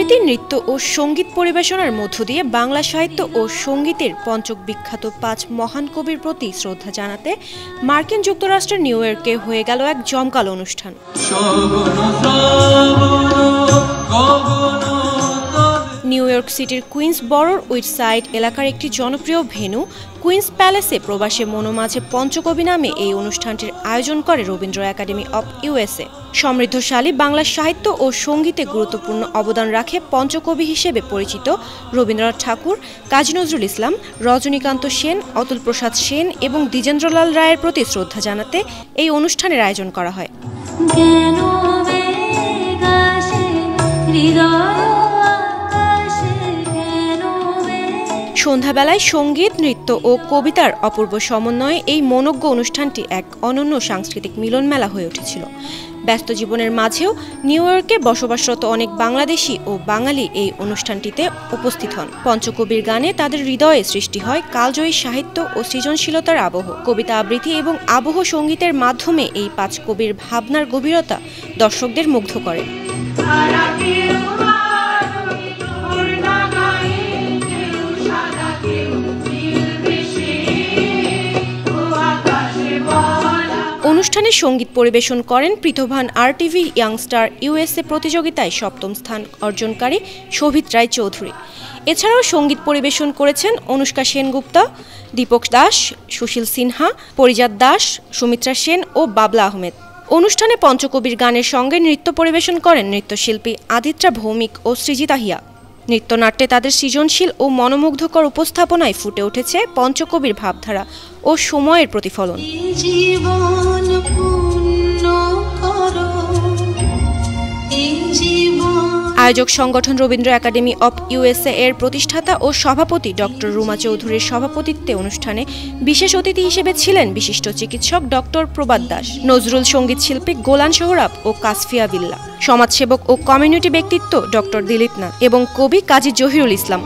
আবৃত্তি, নৃত্য ও সঙ্গীত পরিবেশনার মধ্য দিয়ে বাংলা সাহিত্য ও সঙ্গীতের পঞ্চক বিখ্যাত ৫ মহান কবির প্রতি শ্রদ্ধা জানাতে মার্কিন যুক্তরাষ্ট্রের নিউ ইয়র্কে হয়ে গেল এক জমকালো অনুষ্ঠান। নিউ ইয়র্ক সিটির কুইন্স বরোর উইডসাইড এলাকার একটি জনপ্রিয় ভেন্যু কুইন্স প্যালেসে প্রবাসে মনোমাঝে পঞ্চকবি নামে এই অনুষ্ঠানটির আয়োজন করে রবীন্দ্র একাডেমি অব ইউএসএ। সমৃদ্ধশালী বাংলা সাহিত্য ও সঙ্গীতে গুরুত্বপূর্ণ অবদান রাখে পঞ্চকবি হিসেবে পরিচিত রবীন্দ্রনাথ ঠাকুর, কাজী নজরুল ইসলাম, রজনীকান্ত সেন, অতুল প্রসাদ সেন এবং দ্বিজেন্দ্রলাল রায়ের প্রতি শ্রদ্ধা জানাতে এই অনুষ্ঠানের আয়োজন করা হয়। সন্ধ্যাবেলায় সঙ্গীত, নৃত্য ও কবিতার অপূর্ব সমন্বয়ে এই মনোজ্ঞ অনুষ্ঠানটি এক অনন্য সাংস্কৃতিক মিলন মেলা হয়ে উঠেছিল। ব্যস্ত জীবনের মাঝেও নিউ ইয়র্কে বসবাসরত অনেক বাংলাদেশি ও বাঙালি এই অনুষ্ঠানটিতে উপস্থিত হন। পঞ্চকবির গানে তাদের হৃদয়ে সৃষ্টি হয় কালজয়ী সাহিত্য ও সৃজনশীলতার আবহ। কবিতা আবৃত্তি এবং আবহ সঙ্গীতের মাধ্যমে এই ৫ কবির ভাবনার গভীরতা দর্শকদের মুগ্ধ করে। অনুষ্ঠানে সঙ্গীত পরিবেশন করেন প্রতিভান RTV ইয়াংস্টার USA প্রতিযোগিতায় ৭ম স্থান অর্জনকারী শোভিত রায় চৌধুরী। এছাড়াও সঙ্গীত পরিবেশন করেছেন অনুষ্কা সেনগুপ্তা, দীপক দাস, সুশীল সিনহা, পরিজাত দাস, সুমিত্রা সেন ও বাবলা আহমেদ। অনুষ্ঠানে পঞ্চকবির গানের সঙ্গে নৃত্য পরিবেশন করেন নৃত্যশিল্পী আদিত্রা ভৌমিক ও সৃজিতা হিয়া। নৃত্যনাট্যে তাদের সৃজনশীল ও মনোমুগ্ধকর উপস্থাপনায় ফুটে উঠেছে পঞ্চকবির ভাবধারা ও সময়ের প্রতিফলন। আয়োজক সংগঠন রবীন্দ্র একাডেমি অব ইউএসএ এর প্রতিষ্ঠাতা ও সভাপতি ডক্টর রুমা চৌধুরীর সভাপতিত্বে অনুষ্ঠানে বিশেষ অতিথি হিসেবে ছিলেন বিশিষ্ট চিকিৎসক ডক্টর প্রবাদ দাস, নজরুল সঙ্গীত শিল্পী গোলান সোহরাব ও কাসফিয়া বিল্লা, সমাজসেবক ও কমিউনিটি ব্যক্তিত্ব ডক্টর দিলীপ নাথ এবং কবি কাজী জহিরুল ইসলাম।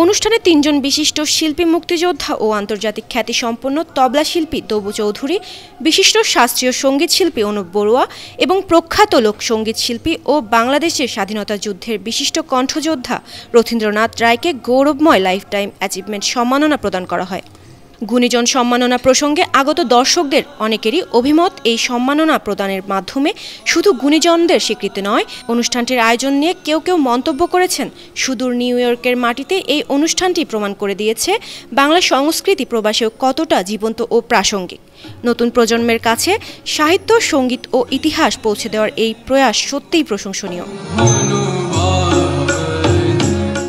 অনুষ্ঠানে ৩ জন বিশিষ্ট শিল্পী, মুক্তিযোদ্ধা ও আন্তর্জাতিক খ্যাতিসম্পন্ন তবলা শিল্পী তবু চৌধুরী, বিশিষ্ট শাস্ত্রীয় সঙ্গীত শিল্পী অনুপ বড়ুয়া এবং প্রখ্যাত লোকসঙ্গীত শিল্পী ও বাংলাদেশের স্বাধীনতা যুদ্ধের বিশিষ্ট কণ্ঠযোদ্ধা রথীন্দ্রনাথ রায়কে গৌরবময় লাইফটাইম অ্যাচিভমেন্ট সম্মাননা প্রদান করা হয়। গুণীজন সম্মাননা প্রসঙ্গে আগত দর্শকদের অনেকেরই অভিমত, এই সম্মাননা প্রদানের মাধ্যমে শুধু গুণীজনদের স্বীকৃতি নয়, অনুষ্ঠানটির আয়োজন নিয়ে কেউ কেউ মন্তব্য করেছেন, সুদূর নিউ ইয়র্কের মাটিতে এই অনুষ্ঠানটি প্রমাণ করে দিয়েছে বাংলা সংস্কৃতি প্রবাসেও কতটা জীবন্ত ও প্রাসঙ্গিক। নতুন প্রজন্মের কাছে সাহিত্য, সঙ্গীত ও ইতিহাস পৌঁছে দেওয়ার এই প্রয়াস সত্যিই প্রশংসনীয়।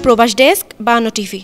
প্রবাস ডেস্ক, 52 টিভি।